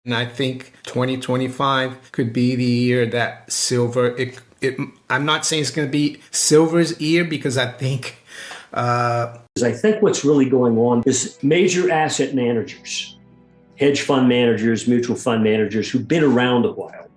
And I think 2025 could be the year that silver, I'm not saying it's going to be silver's year because I think what's really going on is major asset managers, hedge fund managers, mutual fund managers who've been around a while,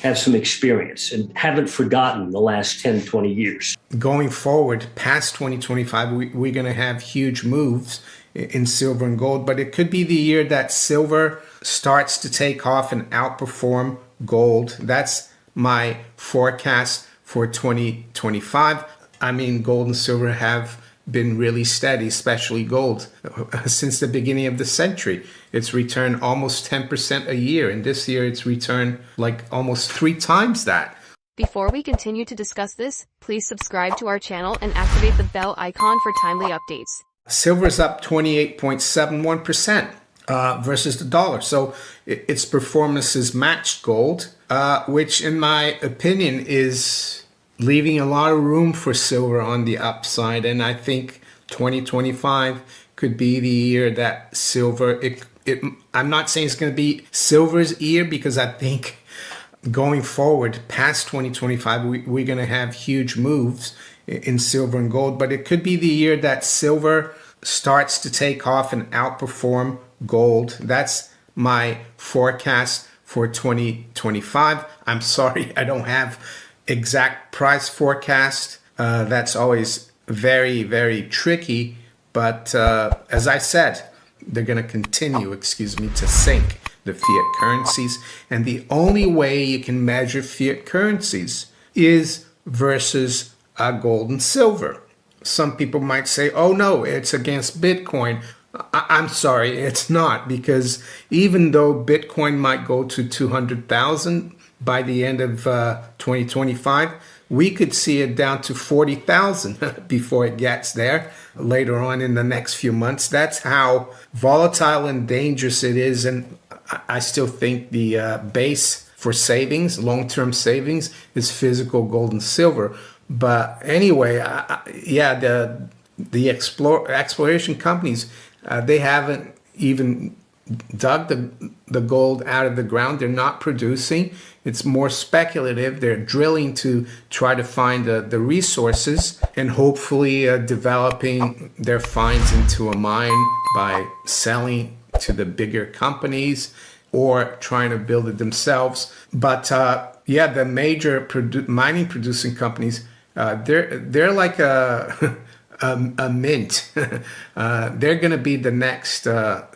have some experience and haven't forgotten the last 10, 20 years. Going forward past 2025, we're going to have huge moves in silver and gold, but it could be the year that silver starts to take off and outperform gold. That's my forecast for 2025. I mean, gold and silver have been really steady, especially gold, since the beginning of the century. It's returned almost 10% a year, and this year it's returned like almost 3 times that. Before we continue to discuss this, please subscribe to our channel and activate the bell icon for timely updates. Silver's up 28.71% versus the dollar. So its performance has matched gold, which in my opinion is leaving a lot of room for silver on the upside. And I think 2025 could be the year that silver, I'm not saying it's going to be silver's year because I think going forward past 2025, we're going to have huge moves in silver and gold, but it could be the year that silver starts to take off and outperform gold. That's my forecast for 2025. I'm sorry, I don't have exact price forecast. That's always very, very tricky. But as I said, they're going to continue, to sink the fiat currencies. And the only way you can measure fiat currencies is versus gold and silver. Some people might say, oh no, it's against Bitcoin. I'm sorry, it's not, because even though Bitcoin might go to 200,000 by the end of 2025, we could see it down to 40,000 before it gets there later on in the next few months. That's how volatile and dangerous it is. And I still think the base for savings, long-term savings, is physical gold and silver. But anyway, the exploration companies, they haven't even dug the gold out of the ground. They're not producing. It's more speculative. They're drilling to try to find the resources and hopefully developing their finds into a mine by selling to the bigger companies or trying to build it themselves. But the major mining producing companies, they're like a mint. They're going to be the next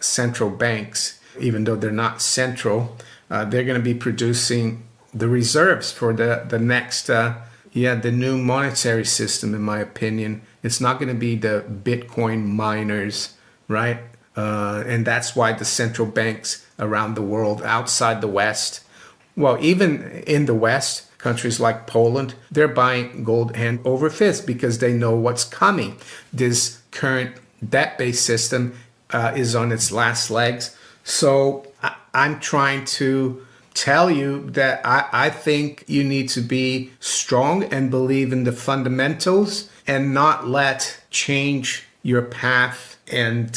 central banks, even though they're not central. They're going to be producing the reserves for the next, the new monetary system, in my opinion. It's not going to be the Bitcoin miners, right? And that's why the central banks around the world, outside the West, well, even in the West, countries like Poland, they're buying gold hand over fist because they know what's coming. This current debt-based system is on its last legs. So I'm trying to tell you that I think you need to be strong and believe in the fundamentals and not let change your path. And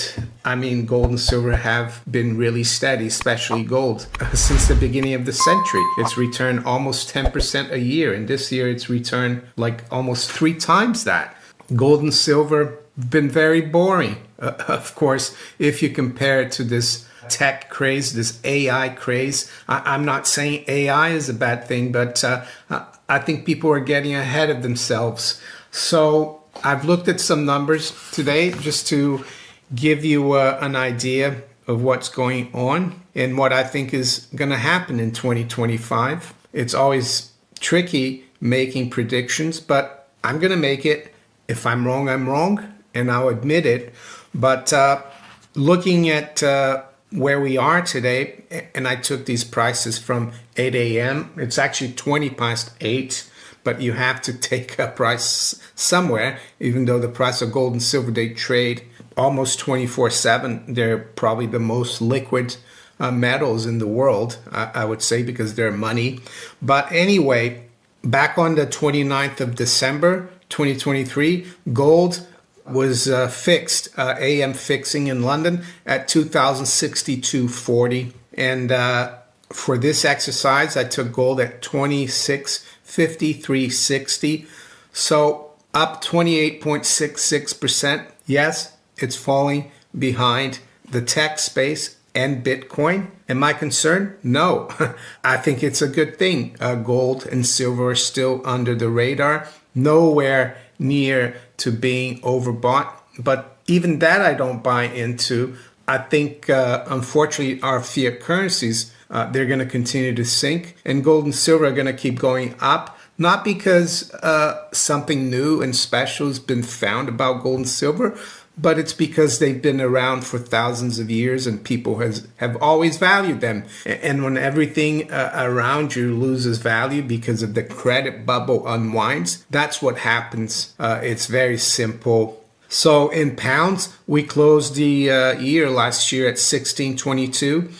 I mean, gold and silver have been really steady, especially gold, since the beginning of the century. It's returned almost 10% a year. And this year it's returned like almost 3 times that. Gold and silver have been very boring. Of course, if you compare it to this tech craze, this AI craze. I'm not saying AI is a bad thing, but I think people are getting ahead of themselves. So I've looked at some numbers today just to give you an idea of what's going on and what I think is going to happen in 2025. It's always tricky making predictions, but I'm going to make it. If I'm wrong, I'm wrong, and I'll admit it. But looking at where we are today, and I took these prices from 8 a.m. It's actually 20 past 8, but you have to take a price somewhere, even though the price of gold and silver, they trade almost 24/7. They're probably the most liquid metals in the world, I would say, because they're money. But anyway, back on the 29th of December, 2023, gold was fixed, AM fixing in London at 2,062.40. And for this exercise, I took gold at 26.5360. So up 28.66%. Yes, it's falling behind the tech space and Bitcoin. Am I concerned? No. I think it's a good thing. Gold and silver are still under the radar, nowhere near to being overbought. But even that I don't buy into. I think, unfortunately, our fiat currencies, they're going to continue to sink, and gold and silver are going to keep going up. Not because something new and special has been found about gold and silver, but it's because they've been around for thousands of years and people have always valued them. And when everything around you loses value because of the credit bubble unwinds, that's what happens. It's very simple. So in pounds, we closed the year last year at 1622.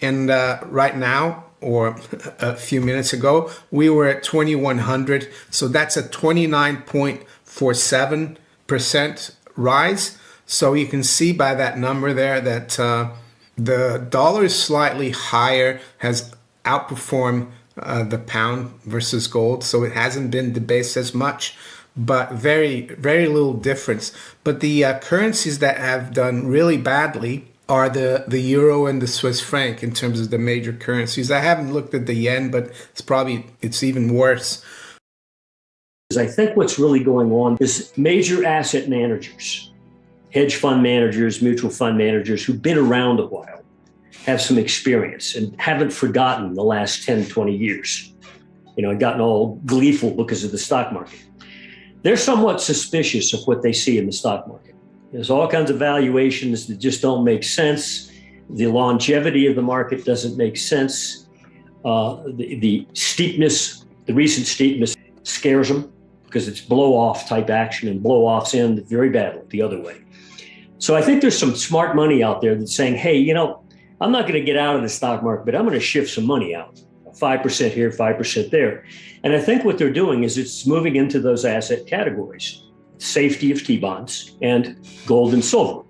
And right now, or a few minutes ago, we were at 2100. So that's a 29.47% rise. So you can see by that number there that the dollar is slightly higher, has outperformed the pound versus gold. So it hasn't been debased as much, but very, very little difference. But the currencies that have done really badly are the euro and the Swiss franc in terms of the major currencies. I haven't looked at the yen, but it's even worse. I think what's really going on is major asset managers, hedge fund managers, mutual fund managers who've been around a while, have some experience and haven't forgotten the last 10, 20 years, and gotten all gleeful because of the stock market. They're somewhat suspicious of what they see in the stock market. There's all kinds of valuations that just don't make sense. The longevity of the market doesn't make sense. The steepness, the recent steepness scares them because it's blow-off type action, and blow-offs end very badly the other way. So I think there's some smart money out there that's saying, hey, I'm not going to get out of the stock market, but I'm going to shift some money out. 5% here, 5% there. And I think what they're doing is it's moving into those asset categories, safety of T-bonds and gold and silver.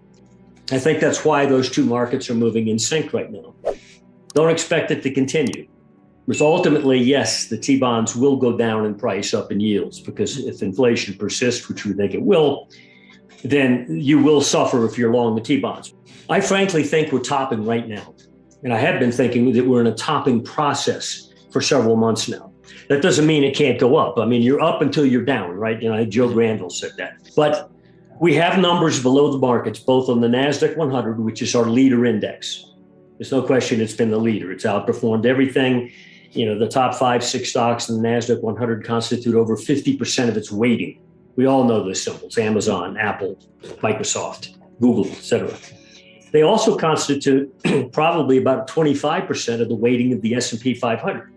I think that's why those two markets are moving in sync right now. Don't expect it to continue. Because ultimately, yes, the T-bonds will go down in price, up in yields, because if inflation persists, which we think it will, then you will suffer if you're long the T-bonds. I frankly think we're topping right now. And I have been thinking that we're in a topping process for several months now. That doesn't mean it can't go up. I mean, you're up until you're down, right? Joe Granville said that. But we have numbers below the markets, both on the NASDAQ 100, which is our leader index. There's no question it's been the leader. It's outperformed everything. The top 5-6 stocks in the NASDAQ 100 constitute over 50% of its weighting. We all know those symbols: Amazon, Apple, Microsoft, Google, et cetera. They also constitute probably about 25% of the weighting of the S&P 500.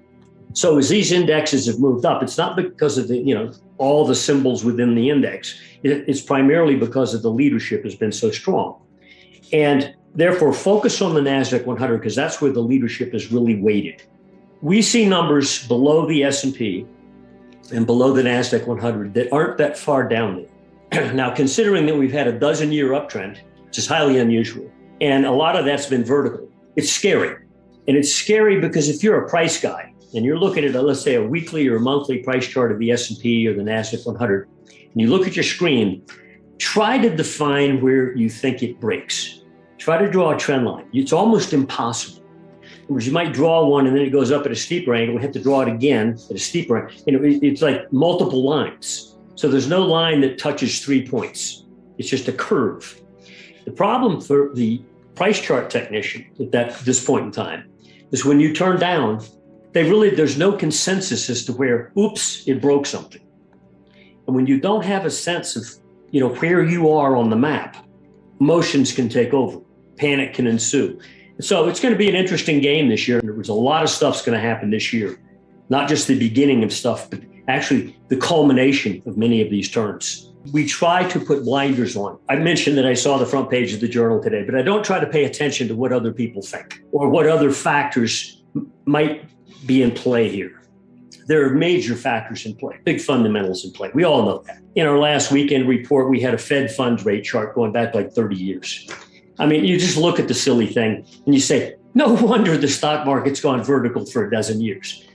So as these indexes have moved up, it's not because of all the symbols within the index. It's primarily because of the leadership has been so strong. And therefore, focus on the NASDAQ 100 because that's where the leadership is really weighted. We see numbers below the S&P and below the NASDAQ 100 that aren't that far down there. Now, considering that we've had a 12-year uptrend, which is highly unusual, and a lot of that's been vertical, it's scary. And it's scary because if you're a price guy and you're looking at, let's say, a weekly or monthly price chart of the S&P or the NASDAQ 100, and you look at your screen, try to define where you think it breaks. Try to draw a trend line. It's almost impossible. Whereas you might draw one and then it goes up at a steeper angle. We have to draw it again at a steeper angle. It's like multiple lines. So there's no line that touches 3 points. It's just a curve. The problem for the price chart technician at this point in time is when you turn down, there's no consensus as to where, oops, it broke something. And when you don't have a sense of, where you are on the map, emotions can take over, panic can ensue. So it's going to be an interesting game this year. There's a lot of stuff's going to happen this year, not just the beginning of stuff, but actually the culmination of many of these turns. We try to put blinders on. I mentioned that I saw the front page of the Journal today, but I don't try to pay attention to what other people think or what other factors might be in play here. There are major factors in play, big fundamentals in play. We all know that. In our last weekend report, we had a Fed funds rate chart going back like 30 years. I mean, you just look at the silly thing and you say, No wonder the stock market's gone vertical for a dozen years.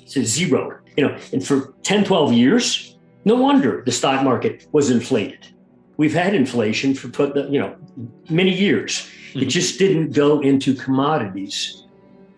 It's a zero, and for 10, 12 years, no wonder the stock market was inflated. We've had inflation for many years. It just didn't go into commodities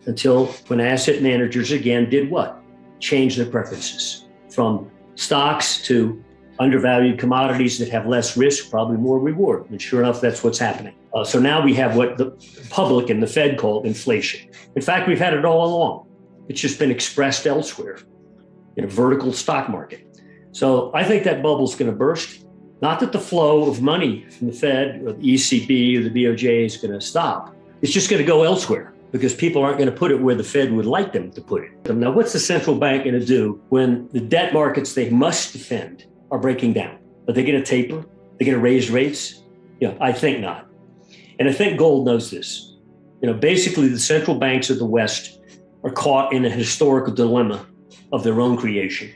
until when asset managers again did what? Change their preferences from stocks to undervalued commodities that have less risk, probably more reward. And sure enough, that's what's happening. So now we have what the public and the Fed call inflation. In fact, we've had it all along. It's just been expressed elsewhere in a vertical stock market. So I think that bubble's going to burst. Not that the flow of money from the Fed or the ECB or the BOJ is going to stop. It's just going to go elsewhere because people aren't going to put it where the Fed would like them to put it. Now, what's the central bank going to do when the debt markets they must defend are breaking down? Are they going to taper? Are they going to raise rates? I think not. And I think gold knows this. Basically the central banks of the West are caught in a historical dilemma of their own creation.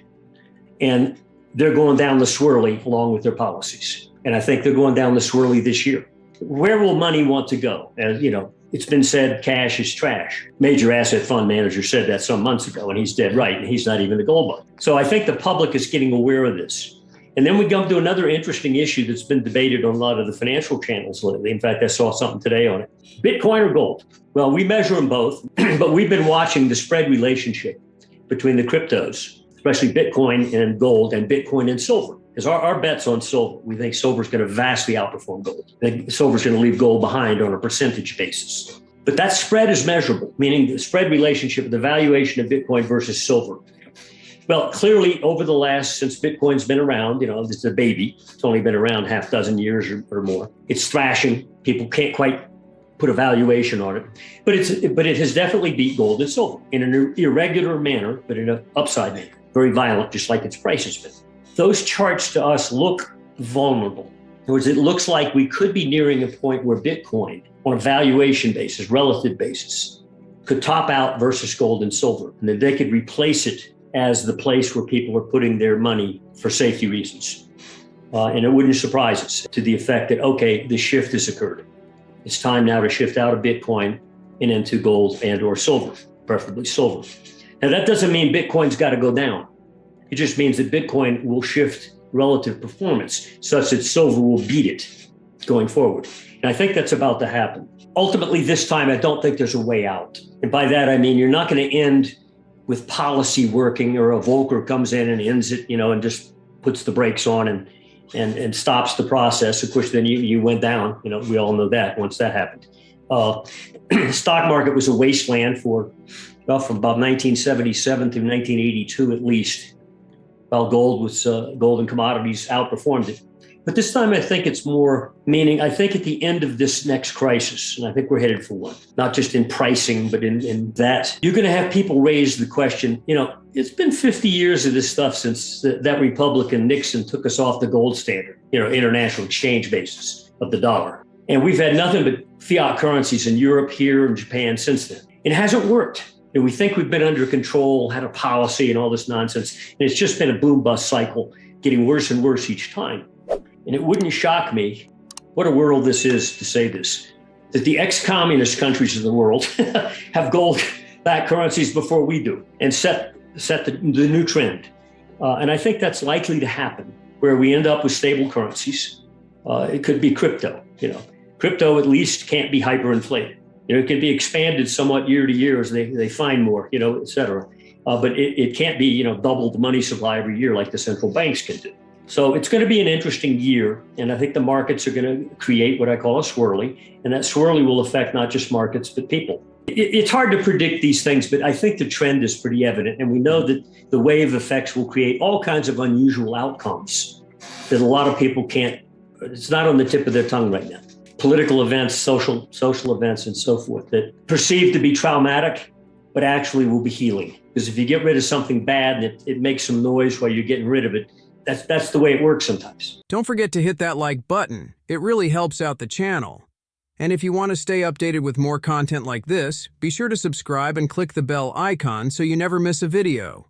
And they're going down the swirly along with their policies. And I think they're going down the swirly this year. Where will money want to go? As it's been said, cash is trash. Major asset fund manager said that some months ago, and he's dead right, and he's not even the gold bug. So I think the public is getting aware of this. And then we come to another interesting issue that's been debated on a lot of the financial channels lately. In fact, I saw something today on it. Bitcoin or gold? Well, we measure them both, but we've been watching the spread relationship between the cryptos, especially Bitcoin and gold and Bitcoin and silver. Because our bet's on silver. We think silver's going to vastly outperform gold. I think silver's going to leave gold behind on a percentage basis. But that spread is measurable, meaning the spread relationship, the valuation of Bitcoin versus silver. Well, clearly over the last, since Bitcoin's been around, it's a baby. It's only been around half dozen years or more. It's thrashing. People can't quite put a valuation on it, but it has definitely beat gold and silver in an irregular manner, but in an upside manner, very violent, just like its price has been. Those charts to us look vulnerable. In other words, it looks like we could be nearing a point where Bitcoin, on a valuation basis, relative basis, could top out versus gold and silver, and that they could replace it as the place where people are putting their money for safety reasons. And it wouldn't surprise us to the effect that, okay, the shift has occurred. It's time now to shift out of Bitcoin and into gold and or silver, preferably silver. Now, that doesn't mean Bitcoin's got to go down. It just means that Bitcoin will shift relative performance such that silver will beat it going forward. And I think that's about to happen. Ultimately, this time, I don't think there's a way out. And by that, I mean, you're not going to end with policy working or a Volcker comes in and ends it, and just puts the brakes on and stops the process. Of course, then you went down, we all know that once that happened. The stock market was a wasteland from about 1977 through 1982 at least, while gold and commodities outperformed it. But this time I think it's more, meaning I think at the end of this next crisis, and I think we're headed for one, not just in pricing, but in that, you're going to have people raise the question, it's been 50 years of this stuff since that Republican Nixon took us off the gold standard, international exchange basis of the dollar. And we've had nothing but fiat currencies in Europe, here, and Japan since then. It hasn't worked. And we think we've been under control, had a policy and all this nonsense. And it's just been a boom-bust cycle, getting worse and worse each time. And it wouldn't shock me, what a world this is to say this, that the ex-communist countries of the world have gold-backed currencies before we do and set the new trend. And I think that's likely to happen, where we end up with stable currencies. It could be crypto. Crypto at least can't be hyperinflated. It can be expanded somewhat year to year as they find more, et cetera. But it can't be, double the money supply every year like the central banks can do. So it's going to be an interesting year. And I think the markets are going to create what I call a swirly. And that swirly will affect not just markets, but people. It's hard to predict these things, but I think the trend is pretty evident. And we know that the wave effects will create all kinds of unusual outcomes that a lot of people it's not on the tip of their tongue right now. Political events, social events, and so forth that perceived to be traumatic, but actually will be healing. Because if you get rid of something bad and it makes some noise while you're getting rid of it, that's the way it works sometimes. Don't forget to hit that like button. It really helps out the channel. And if you want to stay updated with more content like this, be sure to subscribe and click the bell icon so you never miss a video.